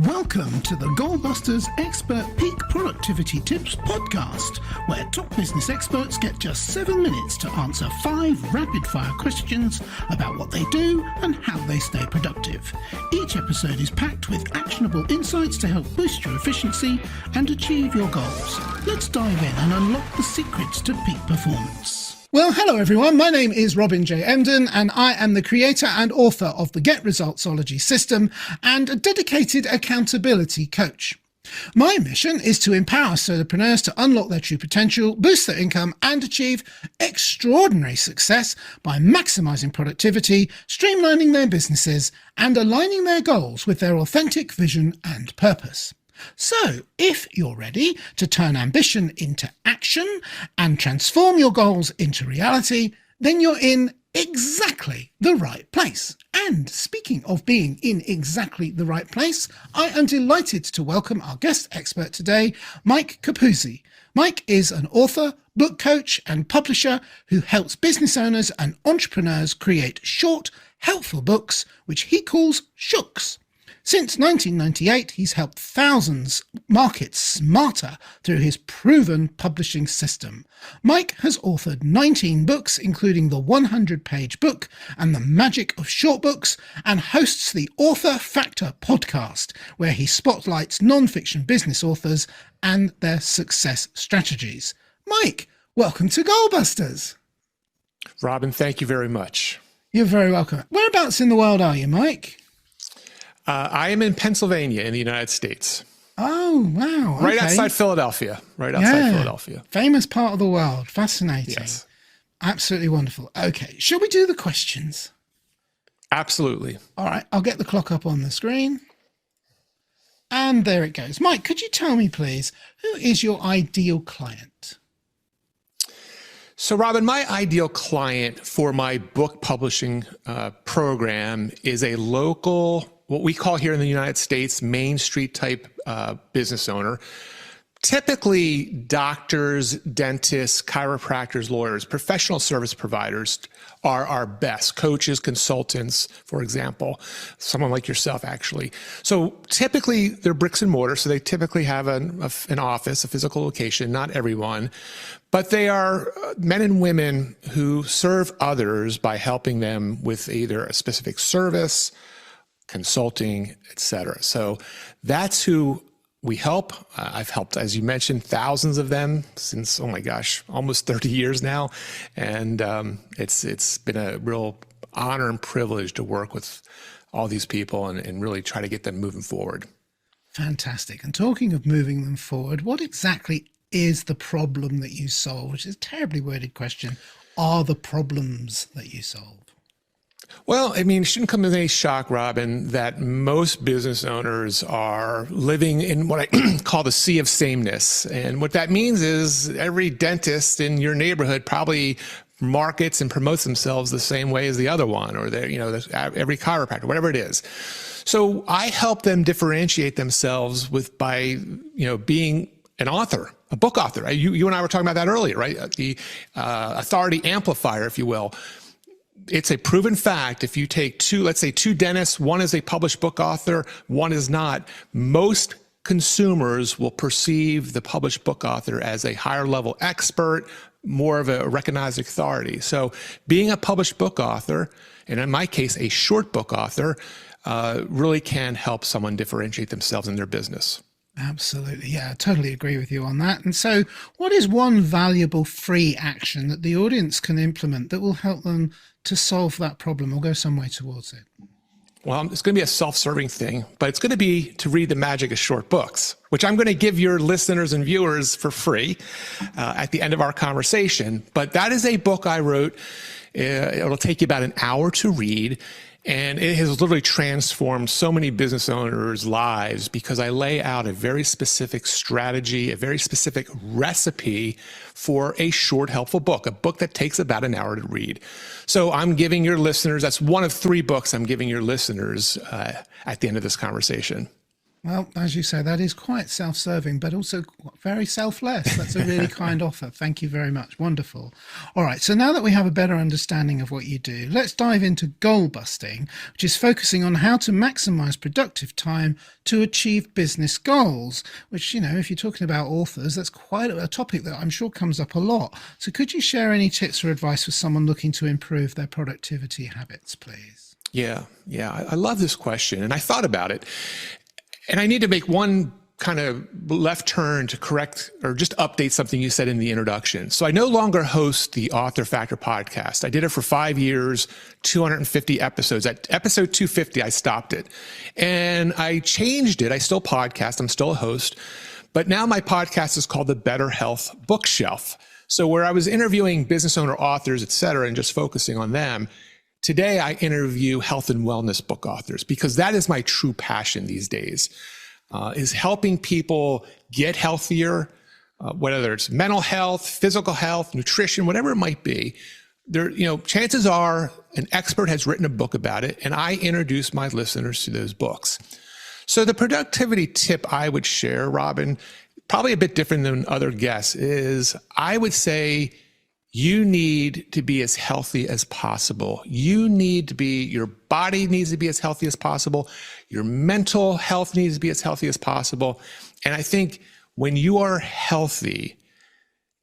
Welcome to the Goalbusters Expert Peak Productivity Tips podcast, where top business experts get just 7 minutes to answer 5 rapid-fire questions about what they do and how they stay productive. Each episode is packed with actionable insights to help boost your efficiency and achieve your goals. Let's dive in and unlock the secrets to peak performance. Well, hello everyone. My name is Robin J. Emden, and I am the creator and author of the Get Resultsology system and a dedicated accountability coach. My mission is to empower solopreneurs to unlock their true potential, boost their income, and achieve extraordinary success by maximizing productivity, streamlining their businesses, and aligning their goals with their authentic vision and purpose. So, if you're ready to turn ambition into action and transform your goals into reality, then you're in exactly the right place. And speaking of being in exactly the right place, I am delighted to welcome our guest expert today, Mike Capuzzi. Mike is an author, book coach, and publisher who helps business owners and entrepreneurs create short, helpful books, which he calls shooks. Since 1998, he's helped thousands market smarter through his proven publishing system. Mike has authored 19 books, including the 100-page book and the magic of short books, and hosts the Author Factor podcast, where he spotlights non-fiction business authors and their success strategies. Mike, welcome to Goalbusters. Robin, thank you very much. You're very welcome. Whereabouts in the world are you, Mike? I am in Pennsylvania in the United States. Oh, wow. Okay. Right outside Philadelphia. Philadelphia. Famous part of the world. Fascinating. Yes. Absolutely wonderful. Okay. Shall we do the questions? Absolutely. All right. I'll get the clock up on the screen. And there it goes. Mike, could you tell me, please, who is your ideal client? So, Robin, my ideal client for my book publishing program is a local, what we call here in the United States, Main Street type business owner. Typically, doctors, dentists, chiropractors, lawyers, professional service providers are our best. Coaches, consultants, for example, someone like yourself, actually. So typically, they're bricks and mortar, so they typically have an office, a physical location, not everyone. But they are men and women who serve others by helping them with either a specific service, consulting, etc. So that's who we help. I've helped, as you mentioned, thousands of them since, oh my gosh, almost 30 years now. And it's been a real honor and privilege to work with all these people and really try to get them moving forward. Fantastic. And talking of moving them forward, what exactly is the problem that you solve? Which is a terribly worded question. Are the problems that you solve? Well, I mean, it shouldn't come as any shock, Robin, that most business owners are living in what I call the sea of sameness. And what that means is every dentist in your neighborhood probably markets and promotes themselves the same way as the other one, or every chiropractor, whatever it is. So I help them differentiate themselves by being an author, a book author. You and I were talking about that earlier, right? The authority amplifier, if you will. It's a proven fact. If you take let's say two dentists, one is a published book author, one is not, most consumers will perceive the published book author as a higher level expert, more of a recognized authority. So being a published book author, and in my case, a short book author, really can help someone differentiate themselves in their business. Absolutely. Yeah, I totally agree with you on that. And so what is one valuable free action that the audience can implement that will help them to solve that problem or go some way towards it? Well, it's going to be a self-serving thing, but it's going to be to read The Magic of Short Books, which I'm going to give your listeners and viewers for free at the end of our conversation. But that is a book I wrote. It'll take you about an hour to read. And it has literally transformed so many business owners' lives because I lay out a very specific strategy, a very specific recipe for a short, helpful book, a book that takes about an hour to read. So I'm giving your listeners, that's one of 3 books I'm giving your listeners at the end of this conversation. Well, as you say, that is quite self-serving, but also very selfless. That's a really kind offer. Thank you very much. Wonderful. All right. So now that we have a better understanding of what you do, let's dive into goal busting, which is focusing on how to maximize productive time to achieve business goals, which, if you're talking about authors, that's quite a topic that I'm sure comes up a lot. So could you share any tips or advice for someone looking to improve their productivity habits, please? Yeah. I love this question. And I thought about it. And I need to make one kind of left turn to correct or just update something you said in the introduction. So I no longer host the Author Factor podcast. I did it for 5 years, 250 episodes. At episode 250, I stopped it. And I changed it. I still podcast. I'm still a host. But now my podcast is called The Better Health Bookshelf. So where I was interviewing business owner authors, et cetera, and just focusing on them, today, I interview health and wellness book authors because that is my true passion these days, is helping people get healthier, whether it's mental health, physical health, nutrition, whatever it might be. Chances are an expert has written a book about it, and I introduce my listeners to those books. So the productivity tip I would share, Robin, probably a bit different than other guests, is I would say, you need to be as healthy as possible. Your body needs to be as healthy as possible. Your mental health needs to be as healthy as possible. And I think when you are healthy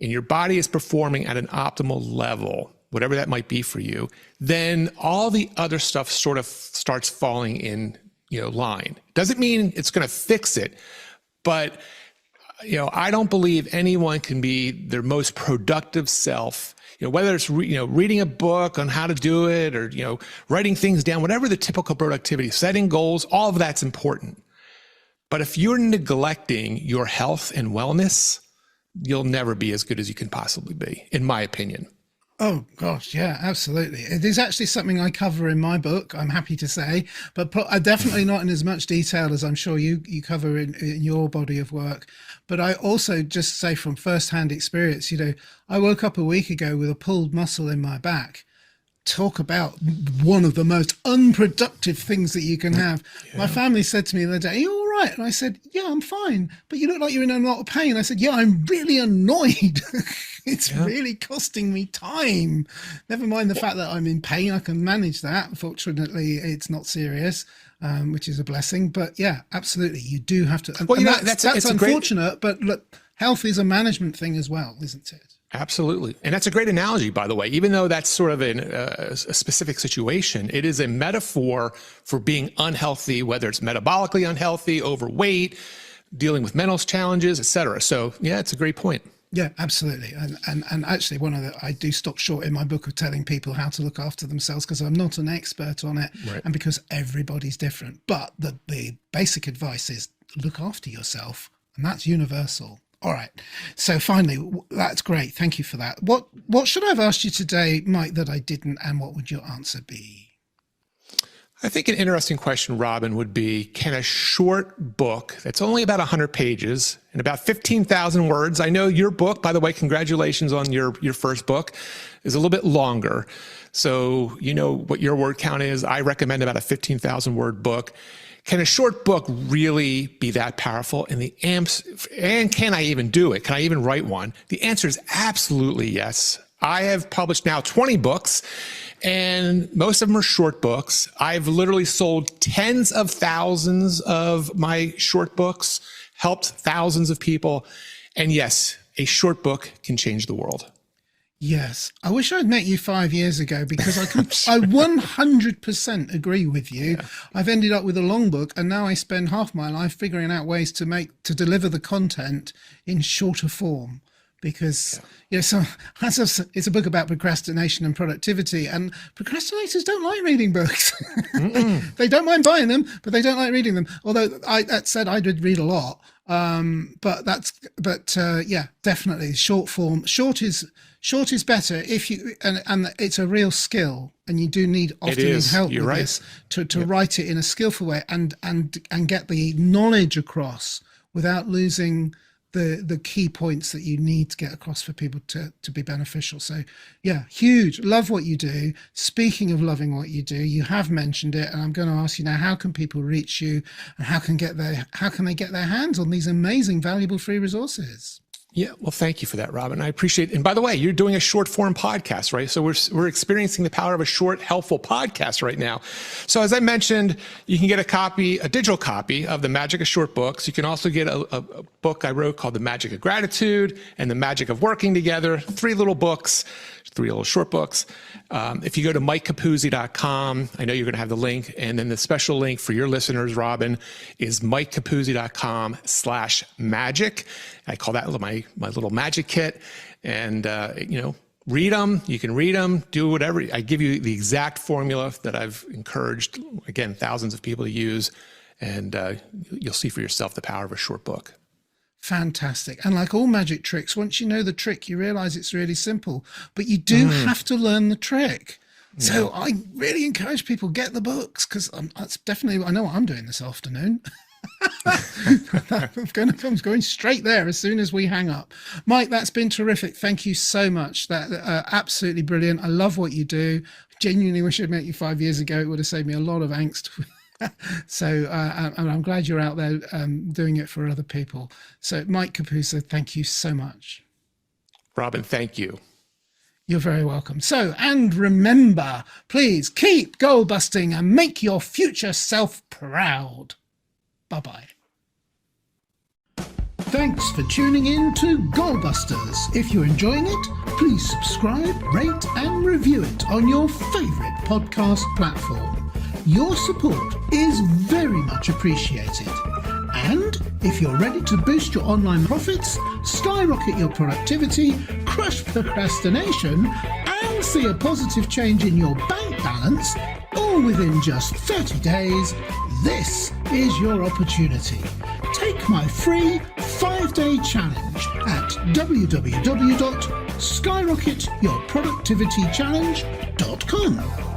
and your body is performing at an optimal level, whatever that might be for you, then all the other stuff sort of starts falling in, line. Doesn't mean it's going to fix it, but I don't believe anyone can be their most productive self, whether it's, reading a book on how to do it or, writing things down, whatever the typical productivity, setting goals, all of that's important. But if you're neglecting your health and wellness, you'll never be as good as you can possibly be, in my opinion. Oh, gosh. Yeah, absolutely. It is actually something I cover in my book, I'm happy to say, but definitely not in as much detail as I'm sure you cover in your body of work. But I also just say from firsthand experience, I woke up a week ago with a pulled muscle in my back. Talk about one of the most unproductive things that you can have. Yeah. My family said to me the other day, "Are you all right?" And I said, "Yeah, I'm fine. But you look like you're in a lot of pain." I said, "Yeah, I'm really annoyed." It's really costing me time. Never mind the fact that I'm in pain. I can manage that. Fortunately, it's not serious, which is a blessing. But yeah, absolutely. You do have to. Well, that's unfortunate, but look, health is a management thing as well, isn't it? Absolutely. And that's a great analogy, by the way. Even though that's sort of a specific situation, it is a metaphor for being unhealthy, whether it's metabolically unhealthy, overweight, dealing with mental challenges, et cetera. So yeah, it's a great point. Yeah, absolutely. And actually I do stop short in my book of telling people how to look after themselves because I'm not an expert on it, right, and because everybody's different. But the basic advice is look after yourself, and that's universal. All right. So finally, that's great. Thank you for that. What should I have asked you today, Mike, that I didn't, and what would your answer be? I think an interesting question, Robin, would be, can a short book that's only about 100 pages and about 15,000 words, I know your book, by the way, congratulations on your first book, is a little bit longer. So you know what your word count is. I recommend about a 15,000 word book. Can a short book really be that powerful? And can I even do it? Can I even write one? The answer is absolutely yes. I have published now 20 books, and most of them are short books. I've literally sold tens of thousands of my short books, helped thousands of people. And yes, a short book can change the world. Yes. I wish I'd met you 5 years ago because I 100% agree with you. Yeah. I've ended up with a long book, and now I spend half my life figuring out ways to deliver the content in shorter form. Because it's a book about procrastination and productivity, and procrastinators don't like reading books. They don't mind buying them, but they don't like reading them. Although that said, I did read a lot. Yeah, definitely short form. Short is better if you, and it's a real skill, and you do need help with this to write it in a skillful way and get the knowledge across without losing the key points that you need to get across for people to be beneficial. So yeah, huge. Love what you do. Speaking of loving what you do, you have mentioned it, and I'm going to ask you now, how can people reach you, and how can they get their hands on these amazing, valuable free resources? Yeah, well, thank you for that, Robin. I appreciate it. And by the way, you're doing a short form podcast, right? So we're experiencing the power of a short, helpful podcast right now. So as I mentioned, you can get a digital copy of The Magic of Short Books. You can also get a book I wrote called The Magic of Gratitude and The Magic of Working Together, 3 little books, 3 little short books. If you go to MikeCapuzzi.com, I know you're going to have the link. And then the special link for your listeners, Robin, is MikeCapuzzi.com/magic. I call that my little magic kit. And, read them. You can read them, do whatever. I give you the exact formula that I've encouraged, again, thousands of people to use. And you'll see for yourself the power of a short book. Fantastic. And like all magic tricks, once you know the trick, you realize it's really simple, but you do have to learn the trick. So I really encourage people, get the books, because that's definitely, I know what I'm doing this afternoon. I'm going straight there as soon as we hang up. Mike, that's been terrific. Thank you so much. That absolutely brilliant. I love what you do. Genuinely wish I'd met you 5 years ago. It would have saved me a lot of angst. So and I'm glad you're out there doing it for other people. So Mike Capuzzi, thank you so much. Robin, thank you. You're very welcome. So, and remember, please keep goal busting and make your future self proud. Bye-bye. Thanks for tuning in to Goalbusters. If you're enjoying it, please subscribe, rate and review it on your favourite podcast platform. Your support is very much appreciated. And if you're ready to boost your online profits, skyrocket your productivity, crush procrastination, and see a positive change in your bank balance, all within just 30 days, this is your opportunity. Take my free 5-day challenge at www.skyrocketyourproductivitychallenge.com.